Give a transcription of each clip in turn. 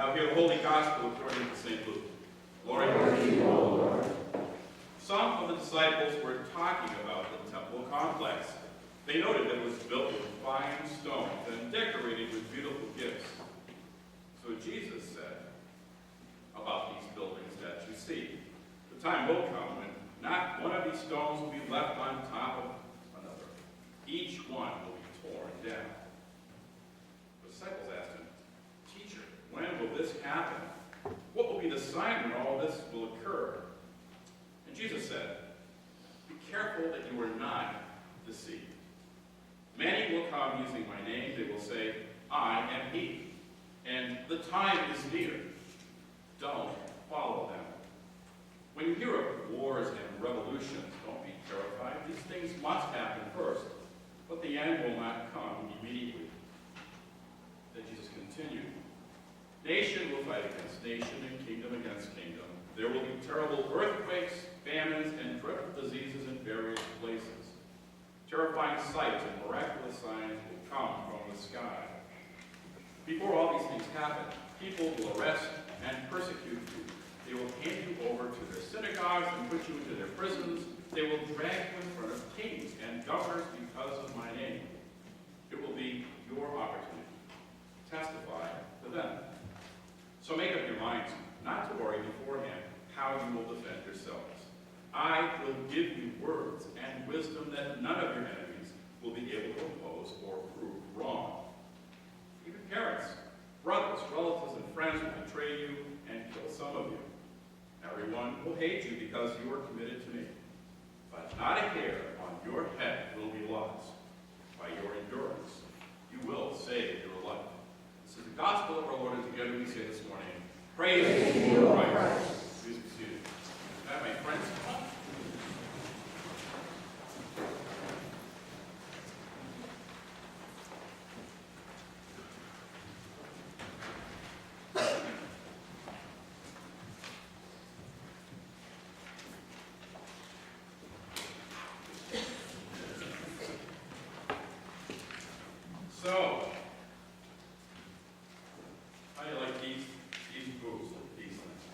Now hear the Holy Gospel according to St. Luke. Glory to you, O Lord. Some of the disciples were talking about the temple complex. They noted that it was built with fine stones and decorated with beautiful gifts. So Jesus said about these buildings that you see, the time will come when not one of these stones will be left on top of another. Each one will be torn down. The disciples asked him, "Teacher, when will this happen? What will be the sign when all this will occur?" And Jesus said, "Be careful that you are not deceived. Many will come using my name. They will say, 'I am he,' and 'the time is near.' Don't follow them. When you hear of wars and revolutions, don't be terrified. These things must happen first, but the end will not come immediately." Then Jesus continued, "Nation will fight against nation and kingdom against kingdom. There will be terrible earthquakes, famines, and dreadful diseases in various places. Terrifying sights and miraculous signs will come from the sky. Before all these things happen, people will arrest and persecute you. They will hand you over to their synagogues and put you into their prisons. They will drag you in front of kings and governors because of my name. It will be your opportunity to testify to them. So make up your minds not to worry beforehand how you will defend yourselves. I will give you words and wisdom that none of your enemies will be able to oppose or prove wrong. Even parents, brothers, relatives, and friends will betray you and kill some of you. Everyone will hate you because you are committed to me. But not a hair on your head will be lost. By your endurance, you will save your life." This is the gospel of our Lord, and together we say this morning, "Praise to you, Christ." Please be seated. Can I have my friends come up? So, how do you like these boots, these things?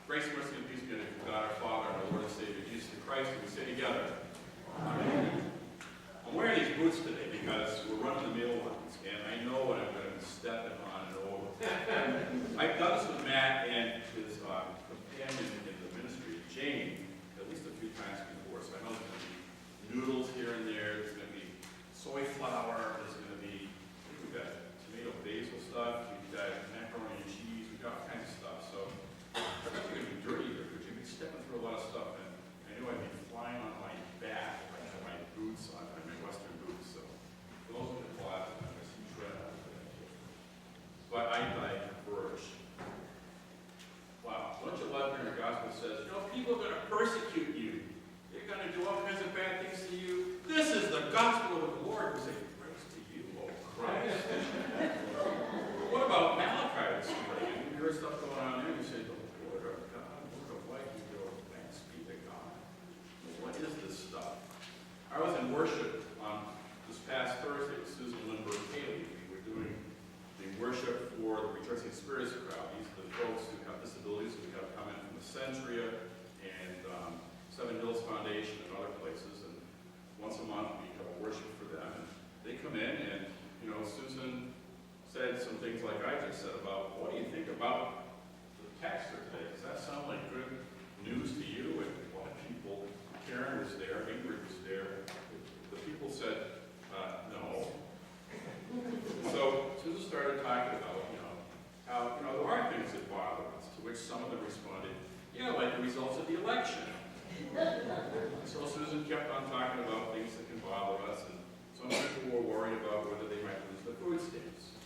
Grace, mercy, and peace be unto you, God our Father and our Lord and Savior, Jesus Christ, and we say together, Amen. I'm wearing these boots today because we're running the meal lines, and I know what I'm going to be stepping on and over. I've done this with Matt and his companion in the ministry, Jane, at least a few times before, so I know there's going to be noodles here and there, there's going to be soy flour, there's going to be, we've got tomato basil stuff, we've got macaroni and cheese, we've got all kinds of stuff, so I thought you were going to be dirty here, because you've been stepping through a lot of stuff, and I knew I'd be flying on my back if I had my boots on, my Western boots, so for those in the class, I'm going to see shred out of that. But I diverge. Wow, don't you love when your gospel says, you know, people are going to persecute you. They're going to do all kinds of bad things to you. This is the gospel of the Lord. We say, praise to you, oh Christ. What about Malachi this morning? You hear stuff going on there, and you say, the Lord our God, Lord of light, you go, thanks be to God. What is this stuff? I was in worship on this past Thursday with Susan Lindbergh Haley. We were doing the worship for the Rejoicing Spirits crowd. These are the folks who have disabilities who have come in from the Centria and Seven Hills Foundation and other places. And once a month we have a worship for them. And they come in and, you know, Susan said some things like I just said about, what do you think about the text today? Does that sound like good news to you? And a lot of people, Karen was there, Ingrid was there. The people said, no. So Susan started talking about, you know, how, you know, there are things that bother us, to which some of them responded, yeah, like the results of the election. So Susan kept on talking about things that can bother us, and some people were worried about whether they might lose the food stamps.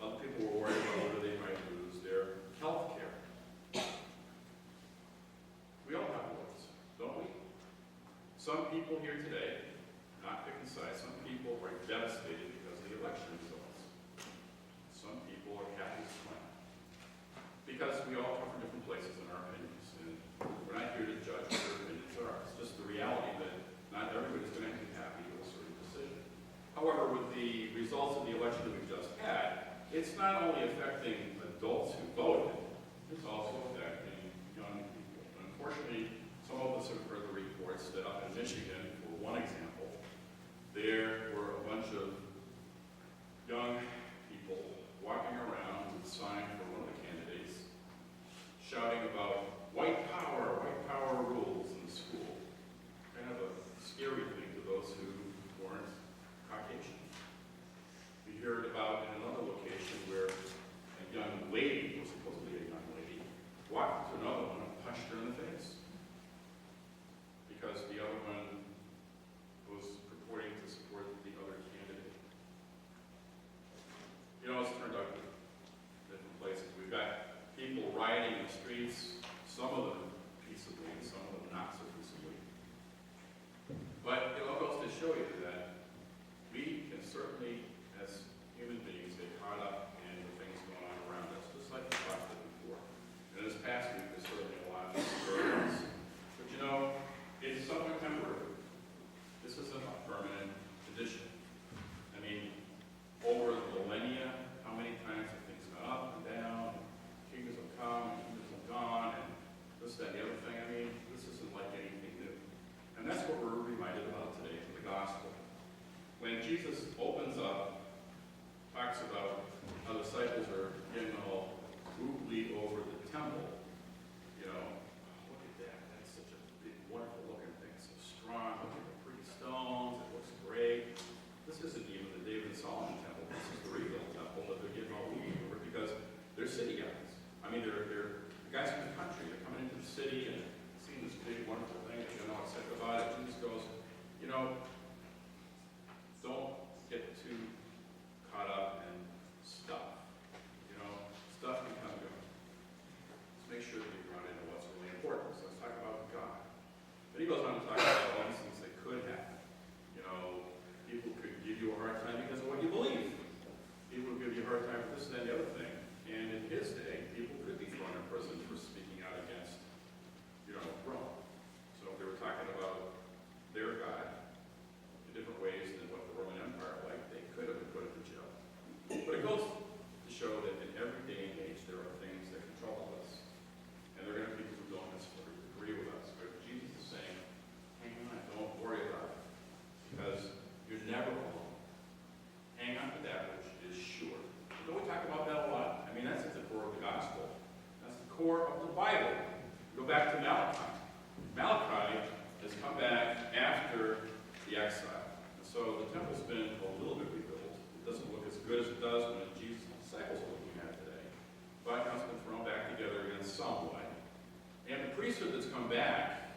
Other people were worried about whether they might lose their health care. We all have worries, don't we? Some people here today, not picking sides, some people are devastated because of the election results. Some people are happy as well. Because we all come from different places in our opinions, and we're not here to judge what their opinions are. It's just the reality that not everybody's going to be happy with a certain decision. However, with the results of the election that we've just had, it's not only affecting adults who voted, it's also affecting young people. Unfortunately, some of us have heard the reports that up in Michigan, for one example, there were a bunch of young people walking around with a sign for one of the candidates, shouting about white power rules in the school. Kind of a scary thing to those who weren't Caucasian. We heard about in another location where a young lady, was supposedly a young lady, walked to another one and punched her in the face. Because the other one was purporting to support the other candidate. You know, it's turned out in different places. We've got people rioting in the streets, some of them peaceably, and some of them not so peaceably. But it all goes to show you that we can certainly, as human beings, get caught up in the things going on around us, just like we talked about before. And this past week, there's certainly a lot of experience. But you know, it's somewhat temporary. This isn't a permanent condition. I mean, over the millennia, how many times have things gone up and down, kingdoms have come, and kingdoms have gone, and this, that, and the other thing. I mean, this isn't like anything new. And that's what we're reminded about today from the gospel. When Jesus opens up, talks about how the disciples are getting all googly over the temple, you know, look at that, that's such a big, wonderful looking thing, so strong, look at the pretty stones, it looks great. This isn't even the David and Solomon temple, this is the rebuilt temple that they're getting all googly over because they're city guys. I mean, they're the guys from the country, they're coming into the city and seeing this big, wonderful thing, they're all excited about it. Jesus goes, you know, don't get too caught up in stuff. You know, stuff can come and go. Let's make sure that we run into what's really important. So let's talk about God. Then he goes on to talk about all these things that could happen. You know, people could give you a hard time because of what you believe. People would give you a hard time for this and that and the other thing. And in his day, people could be thrown in prison for speaking out against, you know, Rome. So if they were talking about their God, Bible. Go back to Malachi. Malachi has come back after the exile. And so the temple's been a little bit rebuilt. It doesn't look as good as it does when Jesus' disciples are looking at it today. But it's been thrown back together again somewhat. And the priesthood that's come back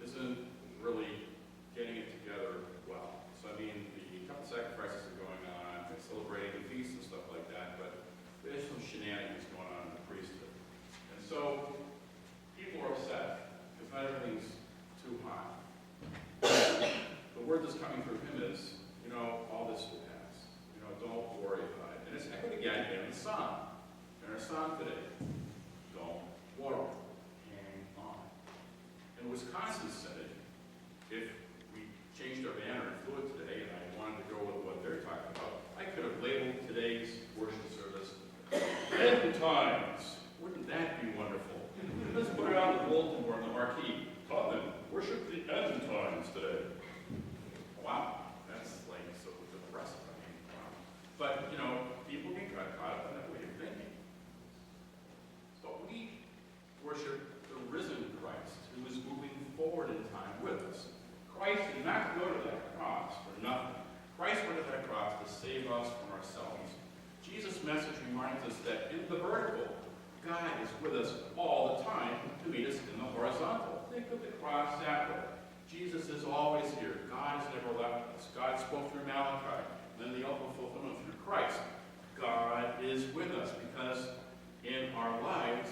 isn't really getting it together well. So I mean, the temple sacrifices are going on, they're celebrating feasts and stuff like that, but there's some shenanigans going on in the priesthood. And so people are upset because not everything's too hot. The word that's coming from him is, all this will pass. Don't worry about it. And it's echoed again in the psalm. In our psalm today, don't worry, hang on. And Wisconsin said, if we changed our banner and flew it today, and I wanted to go with what they're talking about, I could have labeled today's worship service End Times. Wouldn't that be wonderful? Let's put it on the bulletin board, on the marquee. Tubman, worship the end times today. Wow, that's like so depressing. Wow. But, people get caught up in that way of thinking. But we worship the risen Christ, who is moving forward in time with us. Christ did not go to that cross for nothing. Christ went to that cross to save us from ourselves. Jesus' message reminds us that in the vertical, God is with us all the time to meet us in the horizontal. Think of the cross that way. Jesus is always here. God has never left us. God spoke through Malachi, then the ultimate fulfillment through Christ. God is with us because in our lives,